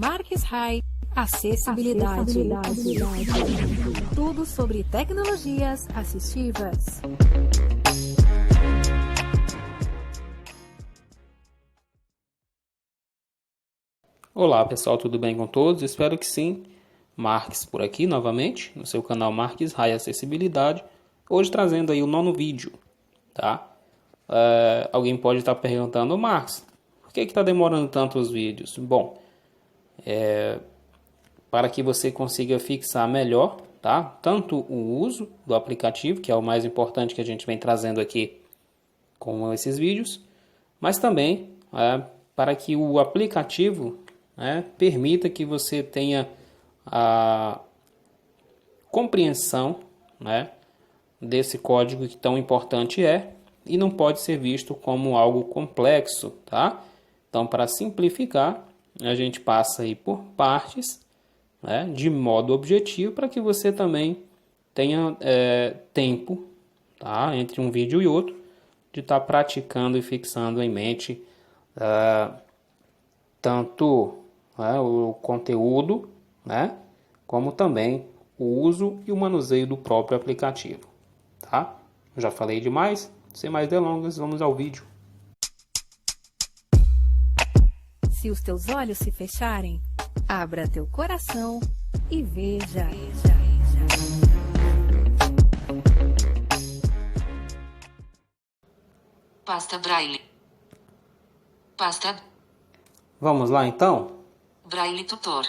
Marques High Acessibilidade. Tudo sobre tecnologias assistivas. Olá pessoal, tudo bem com todos? Espero que sim. Marques por aqui novamente, no seu canal Marques High Acessibilidade. Hoje trazendo aí o 9º vídeo, tá? Alguém pode estar perguntando, Marques, por que está demorando tanto os vídeos? Bom, para que você consiga fixar melhor, tá? Tanto o uso do aplicativo, que é o mais importante que a gente vem trazendo aqui com esses vídeos, mas também para que o aplicativo permita que você tenha a compreensão desse código que tão importante é e não pode ser visto como algo complexo, tá? Então, para simplificar, a gente passa aí por partes, de modo objetivo, para que você também tenha tempo, tá? Entre um vídeo e outro, de estar praticando e fixando em mente tanto o conteúdo, como também o uso e o manuseio do próprio aplicativo, tá? Já falei demais, sem mais delongas, vamos ao vídeo. Se os teus olhos se fecharem, abra teu coração e veja. Pasta Braille. Pasta Vamos lá então? Braille Tutor.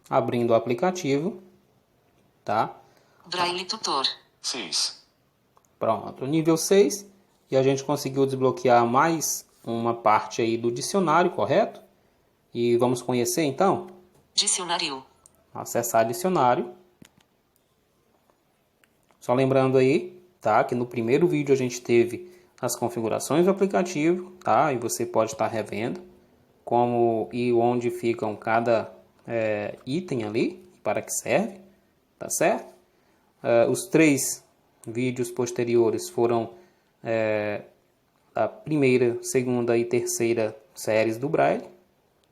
Abrindo o aplicativo, tá? Braille Tutor. 6. Pronto, nível 6. E a gente conseguiu desbloquear mais uma parte aí do dicionário, correto? E vamos conhecer então? Dicionário. Acessar dicionário. Só lembrando aí, tá? Que no primeiro vídeo a gente teve as configurações do aplicativo, tá? E você pode estar revendo como e onde ficam cada item ali, para que serve, tá certo? Os 3 vídeos posteriores foram a primeira, segunda e terceira séries do Braille,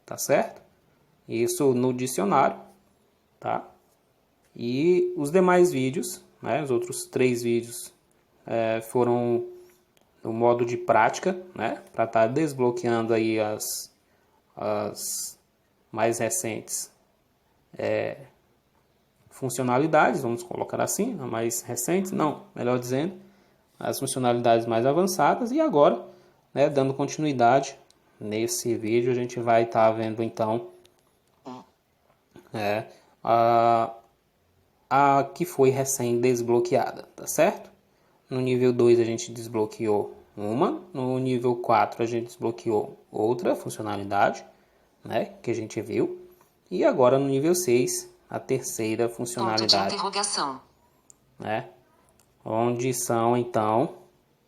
tá certo? Isso no dicionário, tá? E os demais vídeos, os outros 3 vídeos foram no modo de prática, para estar desbloqueando aí as mais recentes funcionalidades, vamos colocar assim, as mais recentes, não, melhor dizendo, as funcionalidades mais avançadas. E agora, dando continuidade nesse vídeo, a gente vai estar vendo então a que foi recém desbloqueada, tá certo? No nível 2 a gente desbloqueou uma, no nível 4 a gente desbloqueou outra funcionalidade, que a gente viu, e agora no nível 6 a terceira funcionalidade. Ponto de interrogação. Onde são então...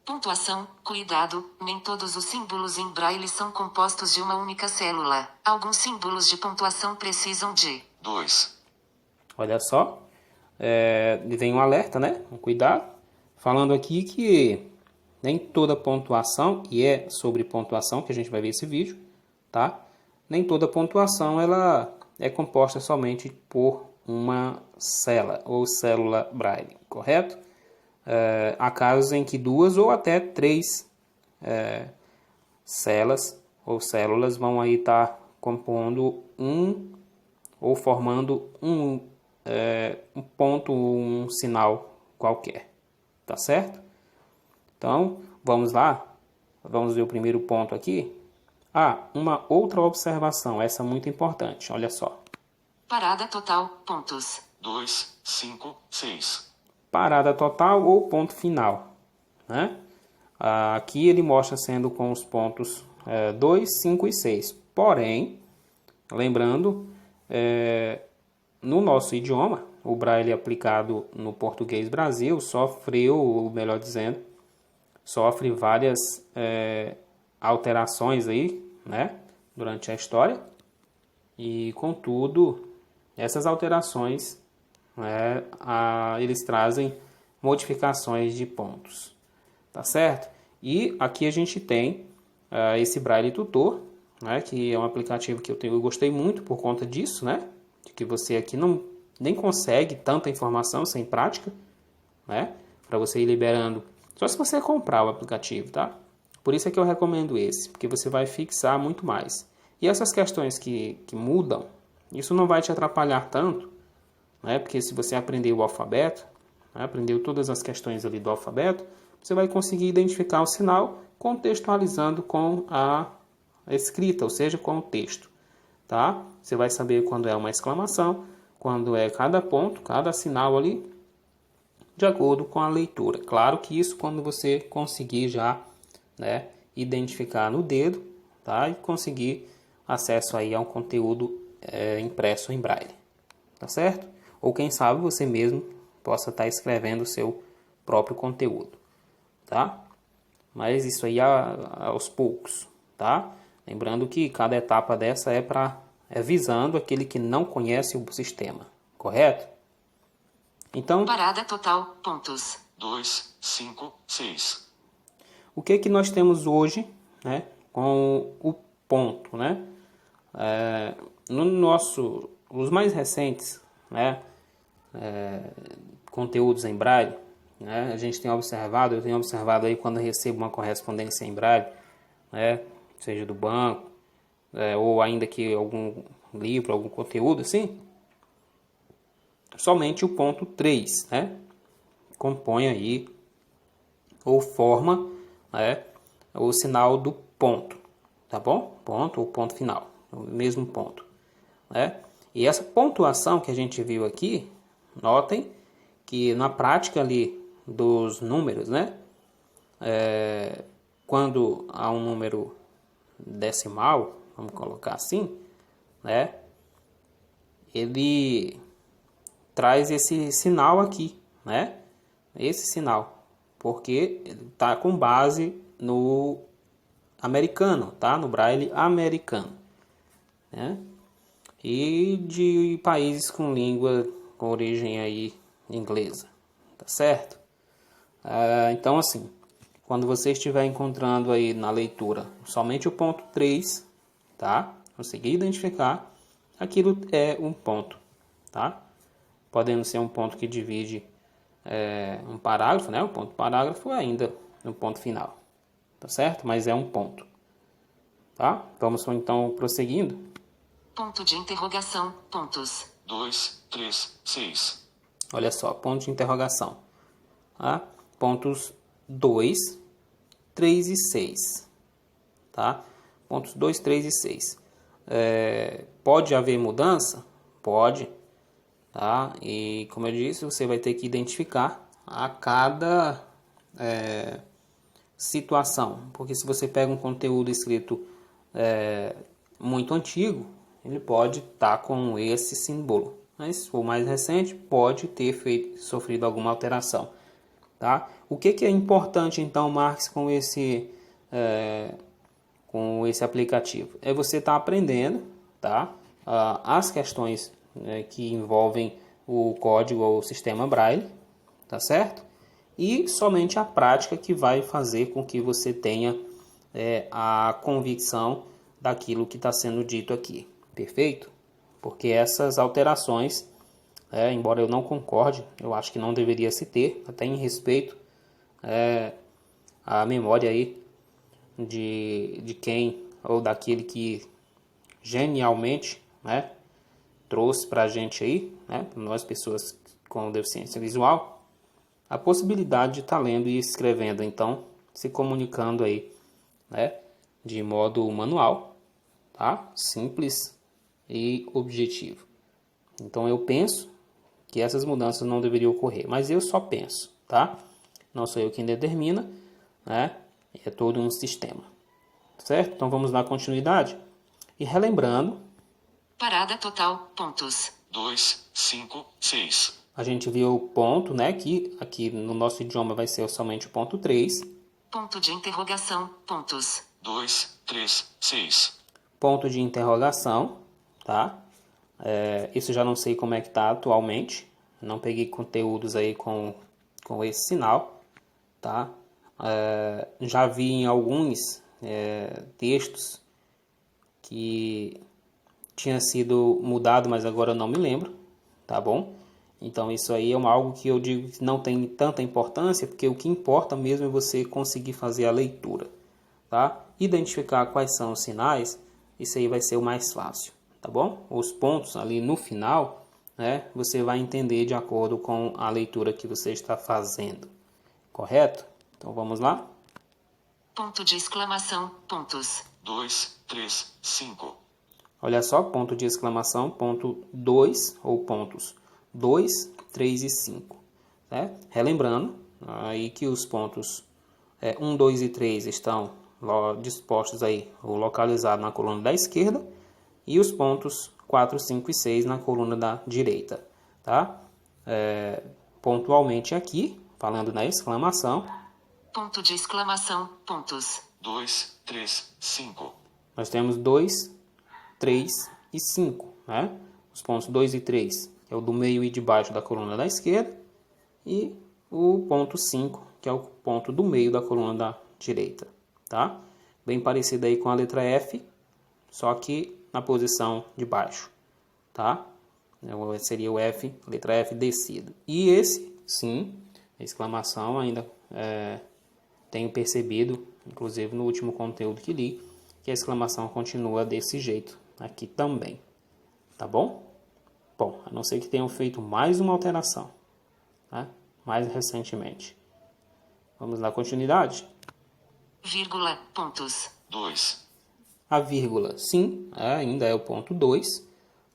Pontuação, cuidado, nem todos os símbolos em Braille são compostos de uma única célula. Alguns símbolos de pontuação precisam de 2. Olha só, vem um alerta, Cuidado. Falando aqui que nem toda pontuação, e é sobre pontuação que a gente vai ver esse vídeo, tá? Nem toda pontuação ela é composta somente por uma célula ou célula Braille, correto? Há casos em que 2 ou até 3 células ou células vão aí estar compondo ou formando um ponto, um sinal qualquer. Tá certo? Então, vamos lá. Vamos ver o primeiro ponto aqui. Uma outra observação. Essa é muito importante. Olha só. Parada total, pontos. 2, 5, 6. Parada total ou ponto final. Aqui ele mostra sendo com os pontos 2, 5 e 6. Porém, lembrando, no nosso idioma, o Braille aplicado no português Brasil sofreu, ou melhor dizendo, sofre várias alterações aí, durante a história. E, contudo, essas alterações, eles trazem modificações de pontos, tá certo? E aqui a gente tem esse Braille Tutor, né? Que é um aplicativo que eu gostei muito por conta disso, né? De que você aqui nem consegue tanta informação sem prática, né? Para você ir liberando, só se você comprar o aplicativo, tá? Por isso é que eu recomendo esse, porque você vai fixar muito mais. E essas questões que mudam, isso não vai te atrapalhar tanto, né? Porque se você aprender o alfabeto, né? Aprendeu todas as questões ali do alfabeto, você vai conseguir identificar o sinal contextualizando com a escrita, ou seja, com o texto, tá? Você vai saber quando é uma exclamação, quando é cada ponto, cada sinal ali, de acordo com a leitura. Claro que isso quando você conseguir já, né, identificar no dedo, tá? E conseguir acesso aí a um conteúdo impresso em braille, tá certo? Ou quem sabe você mesmo possa estar escrevendo o seu próprio conteúdo, tá? Mas isso aí aos poucos, tá? Lembrando que cada etapa dessa é visando aquele que não conhece o sistema, correto? Então, Parada total, pontos. 2, 5, 6. o que nós temos hoje, né, com o ponto, né? Os mais recentes, né, conteúdos em braille, né, eu tenho observado aí quando eu recebo uma correspondência em braille, né, seja do banco, ou ainda que algum livro, algum conteúdo assim, somente o ponto 3, né, compõe aí, ou forma, né, o sinal do ponto, tá bom? Ponto ou ponto final, o mesmo ponto, né? E essa pontuação que a gente viu aqui, notem que na prática ali dos números, né? Quando há um número decimal, vamos colocar assim, né? Ele traz esse sinal aqui, né? Esse sinal, porque está com base no americano, tá? No braille americano, né? E de países com língua com origem aí inglesa, tá certo? Então assim, quando você estiver encontrando aí na leitura somente o ponto 3, tá? Conseguir identificar, aquilo é um ponto, tá? Podendo ser um ponto que divide um parágrafo, né? O ponto parágrafo ainda no ponto final, tá certo? Mas é um ponto, tá? Vamos então prosseguindo. Ponto de interrogação, pontos. 2, 3, 6. Olha só, ponto de interrogação. Tá? Pontos 2, 3 e 6. Tá? Pontos 2, 3 e 6. Pode haver mudança? Pode. Tá? E como eu disse, você vai ter que identificar a cada situação. Porque se você pega um conteúdo escrito muito antigo, ele pode estar com esse símbolo. Mas se for mais recente, pode ter sofrido alguma alteração. Tá? O que é importante então, Marx, com esse aplicativo? É você estar aprendendo, tá? As questões que envolvem o código ou o sistema Braille, tá certo? E somente a prática que vai fazer com que você tenha a convicção daquilo que está sendo dito aqui. Perfeito? Porque essas alterações, embora eu não concorde, eu acho que não deveria se ter, até em respeito à memória aí de quem ou daquele que genialmente, né, trouxe para a gente aí, né, nós pessoas com deficiência visual, a possibilidade de estar lendo e escrevendo, então, se comunicando aí, né, de modo manual, tá? Simples e objetivo. Então eu penso que essas mudanças não deveriam ocorrer, mas eu só penso, tá? Não sou eu quem determina, né? É todo um sistema, certo? Então vamos dar continuidade e relembrando. Parada total, pontos. 2, 5, 6. A gente viu o ponto, né? Que aqui no nosso idioma vai ser somente o ponto 3. Ponto de interrogação, pontos. 2, 3, 6. Ponto de interrogação, tá? Isso já não sei como é que tá atualmente. Não peguei conteúdos aí com esse sinal, tá? Já vi em alguns textos que tinha sido mudado, mas agora eu não me lembro, tá bom? Então isso aí é algo que eu digo que não tem tanta importância, porque o que importa mesmo é você conseguir fazer a leitura, tá? Identificar quais são os sinais, isso aí vai ser o mais fácil, tá bom? Os pontos ali no final, né, você vai entender de acordo com a leitura que você está fazendo, correto? Então vamos lá? Ponto de exclamação, pontos. 2, 3, 5. Olha só, ponto de exclamação, ponto 2 ou pontos 2, 3 e 5. Né? Relembrando aí que os pontos 1, 2 e 3 estão dispostos aí, ou localizados na coluna da esquerda, e os pontos 4, 5 e 6 na coluna da direita. Tá? Pontualmente aqui, falando na exclamação. Ponto de exclamação, pontos. 2, 3, 5. Nós temos 2, 3 e 5. Né? Os pontos 2 e 3, que é o do meio e de baixo da coluna da esquerda. E o ponto 5, que é o ponto do meio da coluna da direita. Tá? Bem parecido aí com a letra F, só que na posição de baixo. Tá? Seria o F, letra F descida. E esse, sim, a exclamação ainda tenho percebido, inclusive no último conteúdo que li, que a exclamação continua desse jeito aqui também. Tá bom? Bom, a não ser que tenham feito mais uma alteração, né? Mais recentemente. Vamos dar continuidade? Vírgula, pontos. 2. A vírgula, sim, ainda é o ponto 2,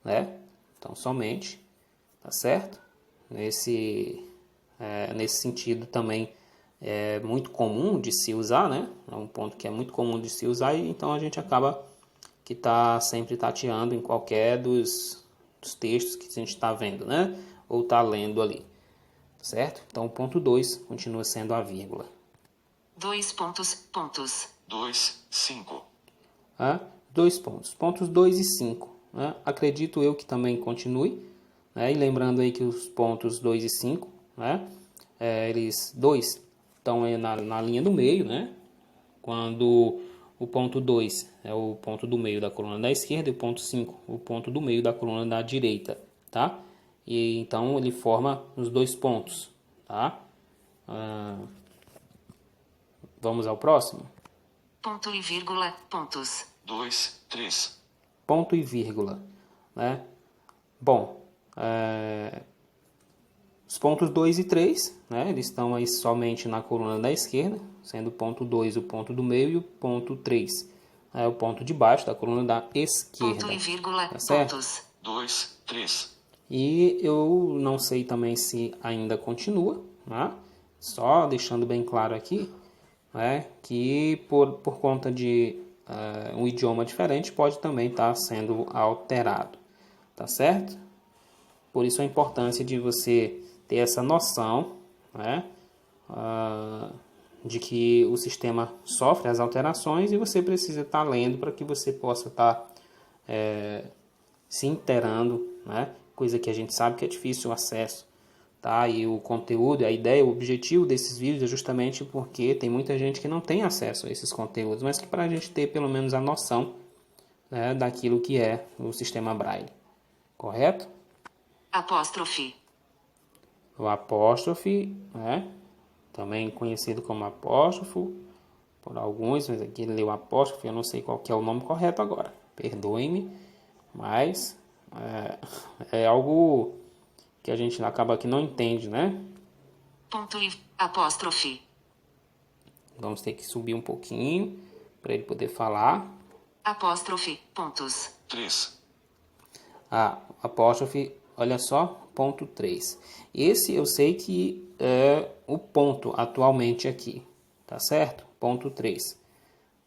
né? Então, somente, tá certo? Nesse sentido também é muito comum de se usar, né? É um ponto que é muito comum de se usar e então a gente acaba que está sempre tateando em qualquer dos textos que a gente está vendo, né? Ou está lendo ali, certo? Então o ponto 2 continua sendo a vírgula. 2 pontos, pontos. 2, 5. 2 pontos, pontos 2 e 5. Né? Acredito eu que também continue, né? E lembrando aí que os pontos 2 e 5, né? Eles dois estão na linha do meio, né? Quando o ponto 2 é o ponto do meio da coluna da esquerda e o ponto 5 o ponto do meio da coluna da direita, tá? E então ele forma os dois pontos, tá? Vamos ao próximo? Ponto e vírgula, pontos. 2, 3. Ponto e vírgula, né? Bom, os pontos 2 e 3, né, eles estão aí somente na coluna da esquerda, sendo o ponto 2 o ponto do meio e o ponto 3 é o ponto de baixo da coluna da esquerda. Ponto e vírgula, tá certo? pontos. 2, 3. E eu não sei também se ainda continua, né? Só deixando bem claro aqui, né, que por conta de um idioma diferente pode também estar sendo alterado, tá certo? Por isso a importância de você ter essa noção, né, de que o sistema sofre as alterações e você precisa estar lendo para que você possa estar se inteirando, né, coisa que a gente sabe que é difícil o acesso. Tá? E o conteúdo, a ideia, o objetivo desses vídeos é justamente porque tem muita gente que não tem acesso a esses conteúdos, mas que para a gente ter pelo menos a noção, né, daquilo que é o sistema Braille. Correto? Apóstrofe. O apóstrofe, né, também conhecido como apóstrofo por alguns, mas aqui ele leu apóstrofe, eu não sei qual que é o nome correto agora. Perdoe-me, mas é algo que a gente acaba que não entende, né? Ponto e apóstrofe. Vamos ter que subir um pouquinho para ele poder falar. Apóstrofe, pontos. 3. Apóstrofe, olha só, ponto 3. Esse eu sei que é o ponto atualmente aqui, tá certo? Ponto 3.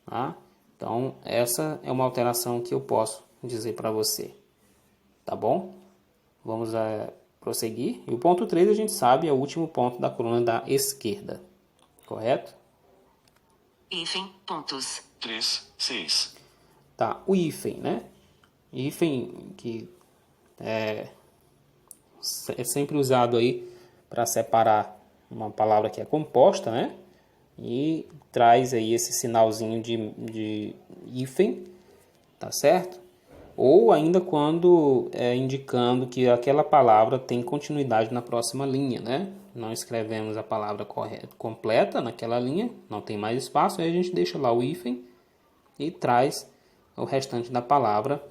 Tá? Então, essa é uma alteração que eu posso dizer para você. Tá bom? Vamos prosseguir. E o ponto 3 a gente sabe é o último ponto da coluna da esquerda. Correto? Hífen, pontos. 3, 6. Tá, o hífen, né? Hífen que é sempre usado aí para separar uma palavra que é composta, né? E traz aí esse sinalzinho de hífen tá certo? Ou ainda quando indicando que aquela palavra tem continuidade na próxima linha, né? Não escrevemos a palavra completa naquela linha, não tem mais espaço, aí a gente deixa lá o hífen e traz o restante da palavra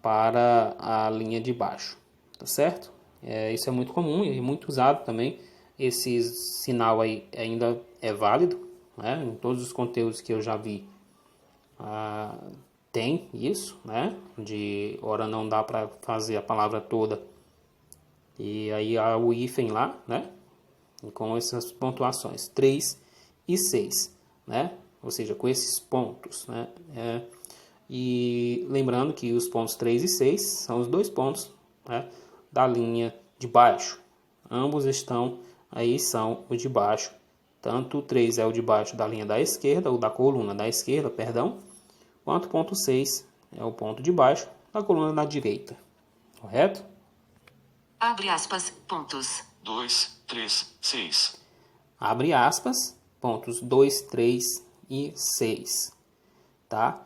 para a linha de baixo, tá certo? Isso é muito comum e muito usado também. Esse sinal aí ainda é válido, né? Em todos os conteúdos que eu já vi tem isso, né? De hora não dá para fazer a palavra toda e aí há o hífen lá, né? Com essas pontuações 3 e 6, né? Ou seja, com esses pontos, né? E lembrando que os pontos 3 e 6 são os dois pontos, né, da linha de baixo. Ambos estão aí, são o de baixo. Tanto o 3 é o de baixo da linha da esquerda, ou da coluna da esquerda, perdão, quanto o ponto 6 é o ponto de baixo da coluna da direita. Correto? Abre aspas, pontos 2, 3, 6. Abre aspas, pontos 2, 3 e 6. Tá?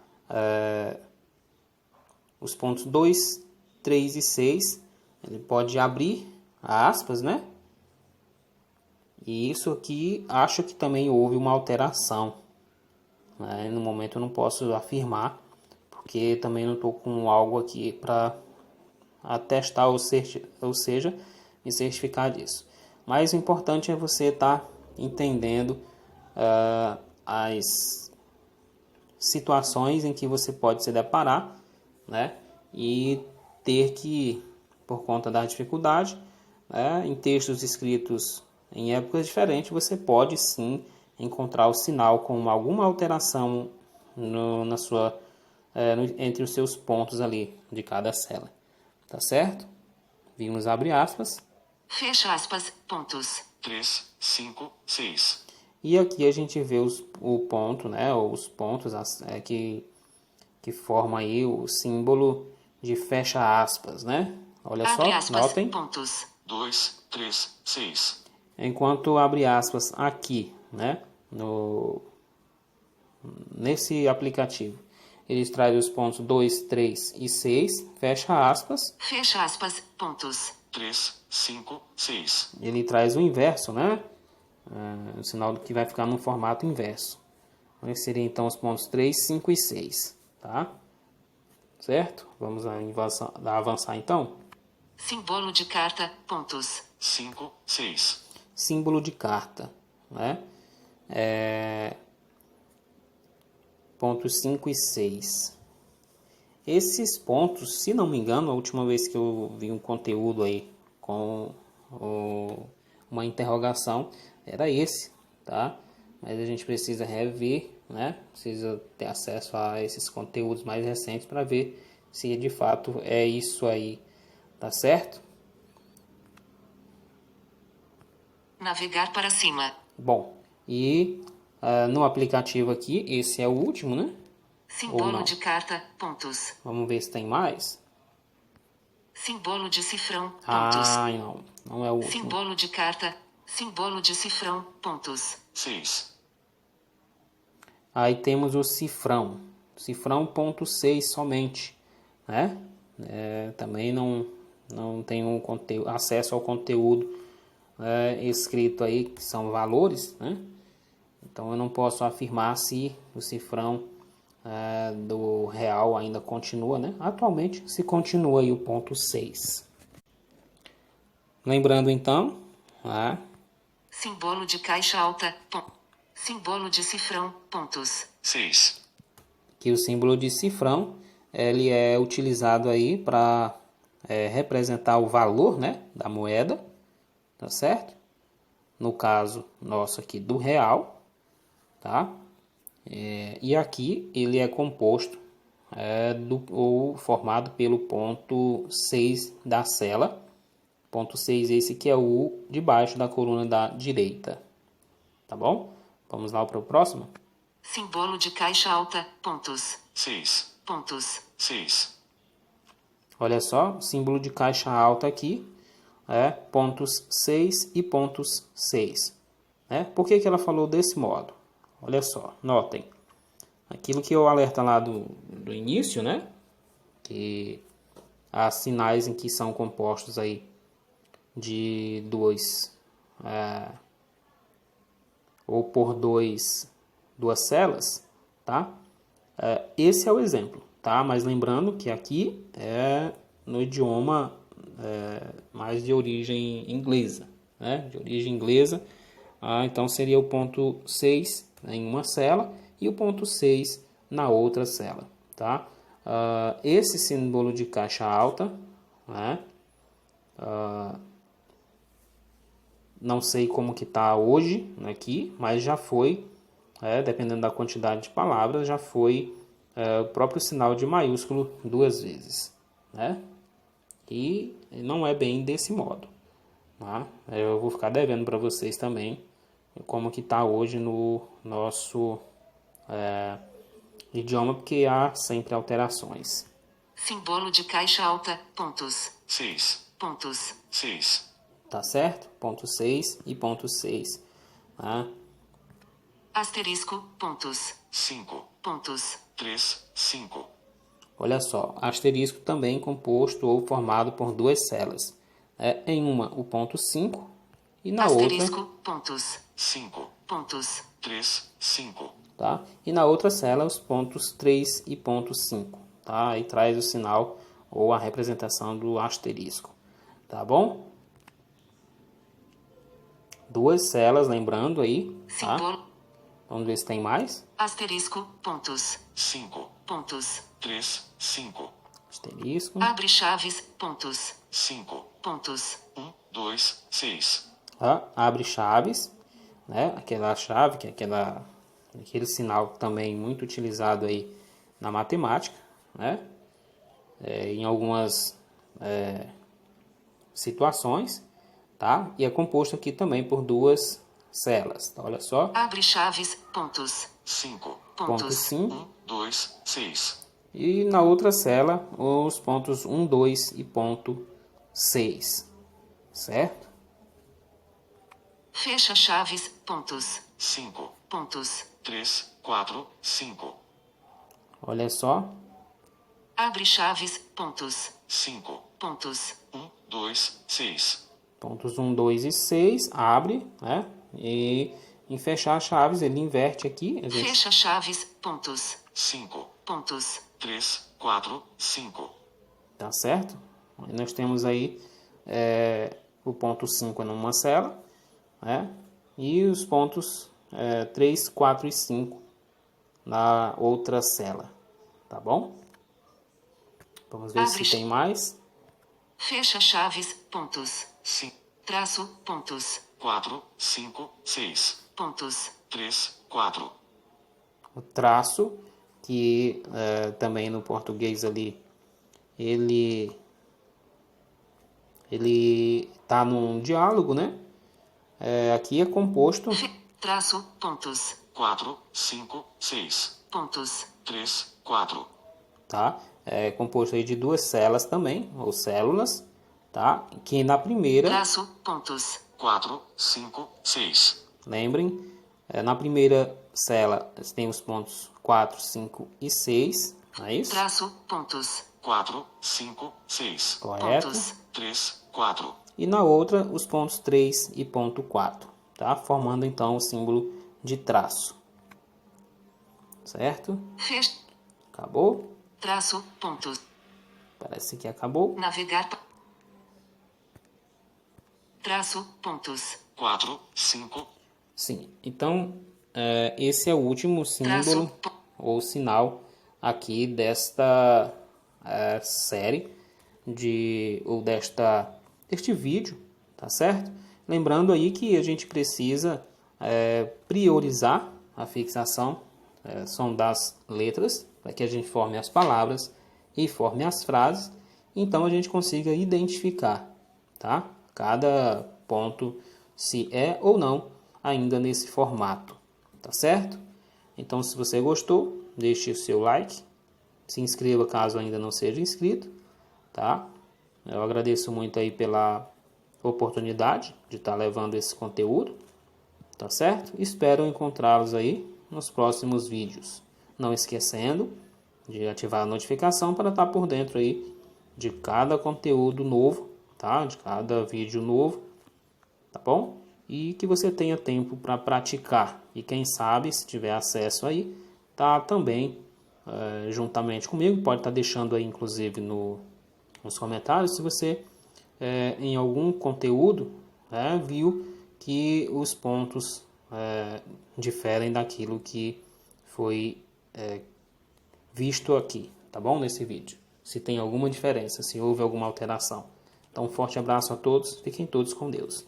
Os pontos 2, 3 e 6, ele pode abrir aspas, né? E isso aqui, acho que também houve uma alteração, né? No momento eu não posso afirmar, porque também não estou com algo aqui para atestar, ou seja, me certificar disso. Mas o importante é você estar entendendo as situações em que você pode se deparar, né? E ter que, por conta da dificuldade, né, em textos escritos em épocas diferentes, você pode sim encontrar o sinal com alguma alteração entre os seus pontos ali de cada célula. Tá certo? Vimos abre aspas. Fecha aspas, pontos 3, 5, 6. E aqui a gente vê o ponto, né? Os pontos que formam aí o símbolo de fecha aspas, né? Olha só, abre aspas, notem. Pontos 2, 3, 6. Enquanto abre aspas aqui, né? Nesse aplicativo, eles trazem os pontos 2, 3 e 6, fecha aspas. Fecha aspas, pontos 3, 5, 6. Ele traz o inverso, né? O sinal que vai ficar no formato inverso. Esse seria então os pontos 3, 5 e 6, tá? Certo? Vamos avançar então. Símbolo de carta, pontos 5, 6. Símbolo de carta, né? Pontos 5 e 6. Esses pontos, se não me engano, a última vez que eu vi um conteúdo aí com uma interrogação, era esse, tá? Mas a gente precisa rever, né? Precisa ter acesso a esses conteúdos mais recentes para ver se de fato é isso aí, tá certo? Navegar para cima. Bom, e no aplicativo aqui, esse é o último, né? Símbolo de carta, pontos. Vamos ver se tem mais. Símbolo de cifrão, pontos. Não é o último. Símbolo de carta, símbolo de cifrão, pontos 6. Aí temos o cifrão. Cifrão ponto 6 somente, né? Também não tem acesso ao conteúdo escrito aí, que são valores, né? Então eu não posso afirmar se o cifrão do real ainda continua, né? Atualmente se continua aí o ponto 6. Lembrando então, símbolo de caixa alta, símbolo de cifrão, pontos 6. Que o símbolo de cifrão ele é utilizado aí para representar o valor, né, da moeda, tá certo? No caso nosso aqui do real, tá? E aqui ele é composto ou formado pelo ponto 6 da célula. Ponto 6 esse que é o de baixo da coluna da direita. Tá bom? Vamos lá para o próximo. Símbolo de caixa alta, pontos 6. Pontos 6. Olha só, símbolo de caixa alta aqui pontos 6 e pontos 6. Por que ela falou desse modo? Olha só, notem. Aquilo que eu alerta lá do início, né? que há sinais em que são compostos aí de duas ou por duas células, tá? Esse é o exemplo, tá? Mas lembrando que aqui é no idioma mais de origem inglesa, né? De origem inglesa, então seria o ponto 6 em uma célula e o ponto 6 na outra célula, tá? Esse símbolo de caixa alta, né? Não sei como que está hoje aqui, mas já foi, dependendo da quantidade de palavras, já foi o próprio sinal de maiúsculo 2 vezes, né? E não é bem desse modo, tá? Eu vou ficar devendo para vocês também como que está hoje no nosso idioma, porque há sempre alterações. Símbolo de caixa alta, pontos. 6. Pontos. 6. Tá certo? Ponto 6 e ponto 6. Tá? Asterisco, pontos. 5. Pontos. 3, 5. Olha só, asterisco também composto ou formado por duas células. Em uma, o ponto 5 e na asterisco, outra... pontos. 5. Pontos. 3, 5. Tá? E na outra célula, os pontos 3 e ponto 5. Tá? Aí traz o sinal ou a representação do asterisco. Tá bom? Duas células, lembrando aí. Tá? Símbolo. Vamos ver se tem mais. Asterisco, pontos. 5. Pontos. 3, 5. Asterisco. Abre chaves, pontos. 5. Pontos. 1, 2, 6. Tá? Abre chaves, né? Aquela chave, que é aquele sinal também muito utilizado aí na matemática, né? Em algumas situações, tá? E é composto aqui também por duas células, tá? Olha só. Abre chaves, pontos. 5. Ponto 5. 1, 2, 6. E na outra célula, os pontos 1, 2 e ponto 6, certo? Fecha chaves, pontos. 5. Pontos. 3, 4, 5. Olha só. Abre chaves, pontos. 5. Pontos. 1, 2, 6. Pontos 1, 2 e 6, abre, né? E em fechar chaves, ele inverte aqui. A gente... Fecha chaves, pontos. 5. Pontos. 3, 4, 5. Tá certo? Aí nós temos aí o ponto 5 numa célula, né? E os pontos 3, 4 e 5 na outra célula, tá bom? Vamos ver se tem mais. Fecha chaves, pontos. 5. Traço, pontos. 4, 5, 6. Pontos. 3, 4. O traço, que também no português ali, ele tá num diálogo, né? Aqui é composto... Traço, pontos. 4, 5, 6. Pontos. 3, 4. Tá? É composto aí de duas células também, ou células, tá? Que na primeira... Traço, pontos. 4, 5, 6. Lembrem, na primeira célula tem os pontos 4, 5 e 6, não é isso? Traço, pontos. 4, 5, 6. Correto. Pontos. 3, 4. E na outra, os pontos 3 e ponto 4, tá? Formando então o símbolo de traço. Certo? Fecha. Acabou? Traço, pontos. Parece que acabou. Navegar. Traço, pontos. 4, 5. Sim, então esse é o último símbolo ou sinal aqui desta série deste vídeo, tá certo? Lembrando aí que a gente precisa priorizar a fixação são das letras, para que a gente forme as palavras e forme as frases, então a gente consiga identificar, tá? Cada ponto se é ou não ainda nesse formato, tá certo? Então, se você gostou, deixe o seu like, se inscreva caso ainda não seja inscrito, tá? Eu agradeço muito aí pela oportunidade de estar levando esse conteúdo, tá certo? Espero encontrá-los aí nos próximos vídeos. Não esquecendo de ativar a notificação para estar por dentro aí de cada conteúdo novo, tá? De cada vídeo novo, tá bom? E que você tenha tempo para praticar. E quem sabe, se tiver acesso aí, tá também juntamente comigo, pode estar deixando aí inclusive nos comentários se você em algum conteúdo viu que os pontos diferem daquilo que foi visto aqui, tá bom? Nesse vídeo. Se tem alguma diferença, se houve alguma alteração. Então, um forte abraço a todos, fiquem todos com Deus.